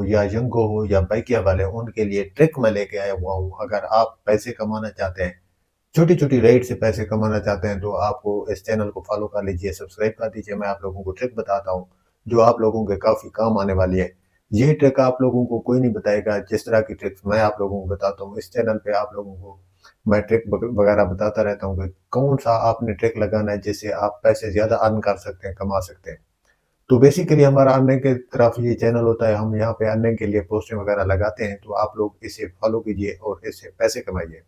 یا यंगो हो या बाइकिया वाले, उनके लिए ट्रिक मैं लेके आया हुआ हूँ। अगर आप पैसे कमाना चाहते हैं, छोटी छोटी राइड से पैसे कमाना चाहते हैं, तो आपको इस चैनल को फॉलो कर लीजिए, सब्सक्राइब कर दीजिए। मैं आप लोगों को ट्रिक बताता हूँ जो आप लोगों के काफ़ी काम आने वाली है। ये ट्रिक आप लोगों को कोई नहीं बताएगा, जिस तरह की ट्रिक्स मैं आप लोगों को बताता हूँ इस चैनल पे। आप लोगों को मैं ट्रिक वगैरह बताता रहता हूँ कि कौन सा आपने ट्रिक लगाना है जिससे आप पैसे ज़्यादा अर्न कर सकते हैं, कमा सकते हैं। तो बेसिकली हमारा अर्निंग की तरफ ये चैनल होता है, हम यहाँ पे अर्निंग के लिए पोस्टें वगैरह लगाते हैं, तो आप लोग इसे फॉलो कीजिए और इससे पैसे कमाइए।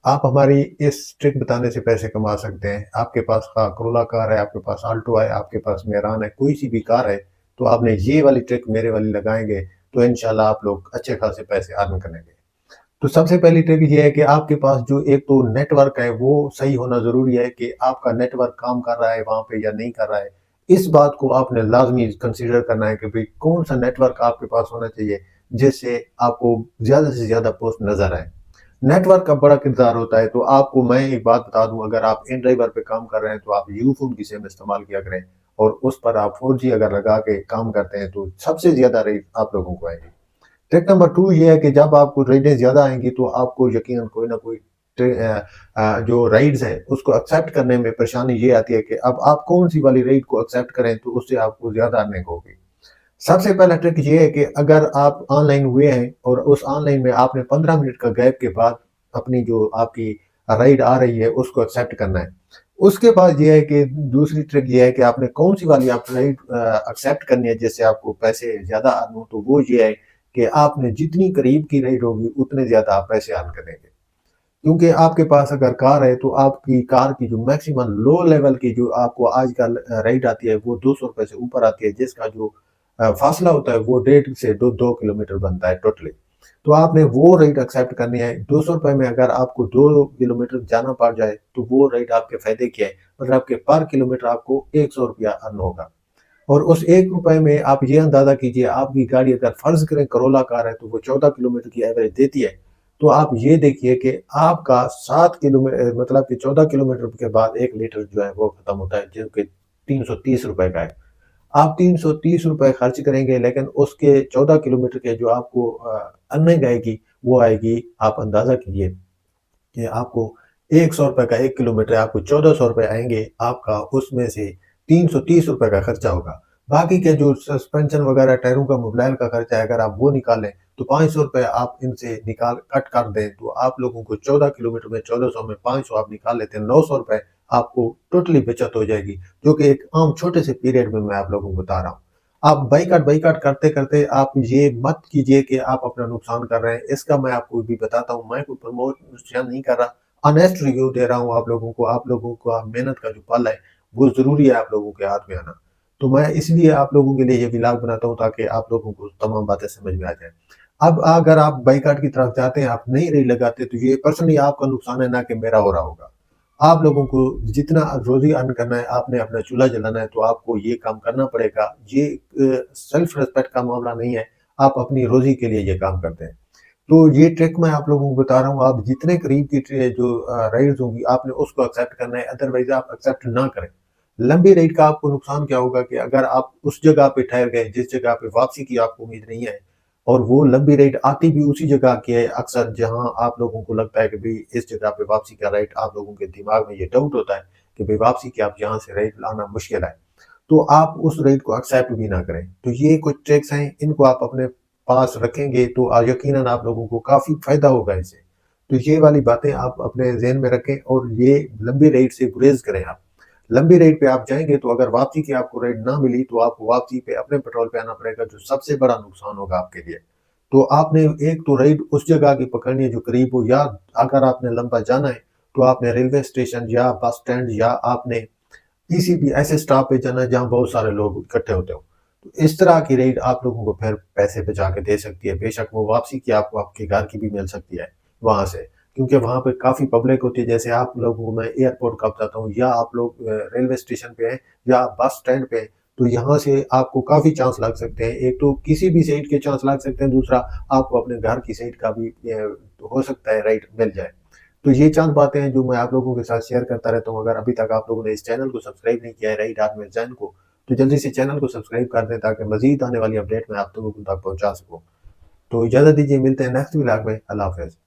आप हमारी इस ट्रिक बताने से पैसे कमा सकते हैं। आपके पास करोला कार है, आपके पास आल्टो है, आपके पास मेरान है, कोई सी भी कार है, तो आपने ये वाली ट्रिक मेरे वाली लगाएंगे तो इंशाल्लाह आप लोग अच्छे खासे पैसे अर्न करेंगे। तो सबसे पहली ट्रिक ये है कि आपके पास जो एक तो नेटवर्क है वो सही होना ज़रूरी है, कि आपका नेटवर्क काम कर रहा है वहाँ पे या नहीं कर रहा है। इस बात को आपने लाज़मी कंसीडर करना है कि भई कौन-सा नेटवर्क आपके पास होना चाहिए, जिससे आपको ज़्यादा से ज़्यादा पोस्ट नज़र आए। नेटवर्क का बड़ा किरदार होता है, तो आपको मैं एक बात बता दूँ, अगर आप इन ड्राइवर पे काम कर रहे हैं तो आप यूफोन की सिम इस्तेमाल किया करें, और उस पर आप 4G अगर लगा के काम करते हैं तो सबसे ज़्यादा रेट आप लोगों को आएगी। ट्रिक नंबर 2 ये है कि जब आपको राइडें ज़्यादा आएँगी तो आपको यकीनन कोई ना कोई जो राइड्स है उसको एक्सेप्ट करने में परेशानी ये आती है कि अब आप कौन-सी वाली राइड को एक्सेप्ट करें तो उससे आपको ज़्यादा अर्निंग होगी। सबसे पहला ट्रिक ये है कि अगर आप ऑनलाइन हुए हैं और उस ऑनलाइन में आपने 15 मिनट का गैप के बाद अपनी जो आपकी राइड आ रही है उसको एक्सेप्ट करना है। उसके बाद ये है कि दूसरी ट्रिक ये है कि आपने कौन-सी वाली आप राइड एक्सेप्ट करनी है जिससे आपको पैसे ज़्यादा अर्न हो, तो वो ये है कि आपने जितनी करीब की राइड होगी उतने ज़्यादा आप पैसे अर्न करेंगे। क्योंकि आपके पास अगर कार है तो आपकी कार की जो मैक्सिमम लो लेवल की जो आपको आजकल राइड आती है वो ₹200 से ऊपर आती है, जिसका जो फासला होता है वो 1.5 से 2 किलोमीटर बनता है टोटली। तो आपने वो राइड एक्सेप्ट करनी है। ₹200 में अगर आपको 2 किलोमीटर जाना पड़ जाए तो वो राइड आपके फायदे की है, मतलब आपके पर किलोमीटर आपको ₹100 अर्न होगा। और उस ₹1 में आप ये अंदाज़ा कीजिए, आपकी गाड़ी अगर फ़र्ज़ करें करोला कार है तो वो 14 किलोमीटर की एवरेज देती है। तो आप ये देखिए कि आपका 7 मतलब कि 14 किलोमीटर के बाद 1 लीटर जो है वो खत्म होता है, जो कि ₹330 का है। आप ₹330 खर्च करेंगे, लेकिन उसके 14 किलोमीटर के जो आपको अर्निंग आएगी वो आएगी, आप अंदाज़ा कीजिए कि आपको ₹100 का 1 किलोमीटर है, आपको ₹1400 आएँगे, आपका उसमें से ₹330 का खर्चा होगा। बाकी के जो सस्पेंशन वगैरह, टायरों का, मोबिल का खर्चा है, अगर आप वो निकालें तो ₹500 आप इनसे निकाल कट कर दें, तो आप लोगों को 14 किलोमीटर में 1400 में 500 आप निकाल लेते हैं, ₹900 आपको टोटली बचत हो जाएगी, जो कि एक आम छोटे से पीरियड में मैं आप लोगों को बता रहा हूँ। आप बाइकआउट करते-करते आप ये मत कीजिए कि आप अपना नुकसान कर रहे हैं। इसका मैं आपको भी बताता हूँ, मैं कोई प्रमोशन नहीं कर रहा, ऑनेस्ट रिव्यू दे रहा हूँ आप लोगों को। आप लोगों का मेहनत का जो फल है, वो ज़रूरी है आप लोगों के हाथ में आना। तो मैं इसलिए आप लोगों के लिए ये व्लॉग बनाता हूँ ताकि आप लोगों को तमाम बातें समझ में आ जाएँ। अब अगर आप बाइकआउट की तरफ जाते हैं, आप नहीं रेट लगाते, तो ये पर्सनली आपका नुकसान है, ना कि मेरा हो रहा होगा। आप लोगों को जितना रोज़ी अर्न करना है, आपने अपना चूल्हा जलाना है, तो आपको ये काम करना पड़ेगा। ये सेल्फ रिस्पेक्ट का मामला नहीं है, आप अपनी रोज़ी के लिए ये काम करते हैं। तो ये ट्रिक मैं आप लोगों को बता रहा हूँ, आप जितने करीब की जो राइड्स होंगी आपने उसको एक्सेप्ट करना है, अदरवाइज़ आप एक्सेप्ट ना करें। लंबी राइड का आपको नुकसान क्या होगा कि अगर आप उस जगह पे ठहर गए जिस जगह पे वापसी की आपको उम्मीद नहीं है, और वो लंबी राइड आती भी उसी जगह की है अक्सर, जहाँ आप लोगों को लगता है कि भई इस जगह पे वापसी का राइड, आप लोगों के दिमाग में ये डाउट होता है कि भई वापसी की आप यहाँ से राइड लाना मुश्किल है। तो आप उस राइड को एक्सेप्ट भी ना करें। तो ये कुछ ट्रिक्स हैं, इनको आप अपने पास रखेंगे तो यकीनन आप लोगों को काफ़ी फ़ायदा होगा इससे। तो ये वाली बातें आप अपने ज़हन में रखें और ये लंबी राइड से गुरेज़ करें आप। लंबी राइड पे आप जाएँगे तो अगर वापसी की आपको राइड ना मिली तो आपको वापसी पे अपने पेट्रोल पे आना पड़ेगा, जो सबसे बड़ा नुकसान होगा आपके लिए। तो आपने एक तो राइड उस जगह की पकड़नी है जो करीब हो, या अगर आपने लंबा जाना है तो आपने रेलवे स्टेशन या बस स्टैंड या आपने किसी भी ऐसे स्टॉप पे जाना है जहाँ बहुत सारे लोग इकट्ठे होते हो। तो इस तरह की राइड आप लोगों को फिर पैसे बचा के दे सकती है। बेशक वो वापसी की आपको आपके घर की भी मिल सकती है वहाँ से, क्योंकि वहाँ पे काफ़ी पब्लिक होती है। जैसे आप लोगों को मैं एयरपोर्ट का बताता हूँ, या आप लोग रेलवे स्टेशन पे हैं या बस स्टैंड पे हैं, तो यहाँ से आपको काफ़ी चांस लग सकते हैं। एक तो किसी भी साइड के चांस लग सकते हैं, दूसरा आपको अपने घर की साइड का भी हो सकता है राइड मिल जाए। तो ये चंद बातें हैं जो मैं आप लोगों के साथ शेयर करता रहता हूँ। अगर अभी तक आप लोगों ने इस चैनल को सब्सक्राइब नहीं किया है राइड आर्ट में चैनल को, تو جلدی سے چینل کو سبسکرائب کر دیں تاکہ مزید آنے والی اپڈیٹ میں آپ لوگوں تک پہنچا سکوں۔ تو اجازت دیجیے، ملتے ہیں نیکسٹ ولاگ میں۔ اللہ حافظ۔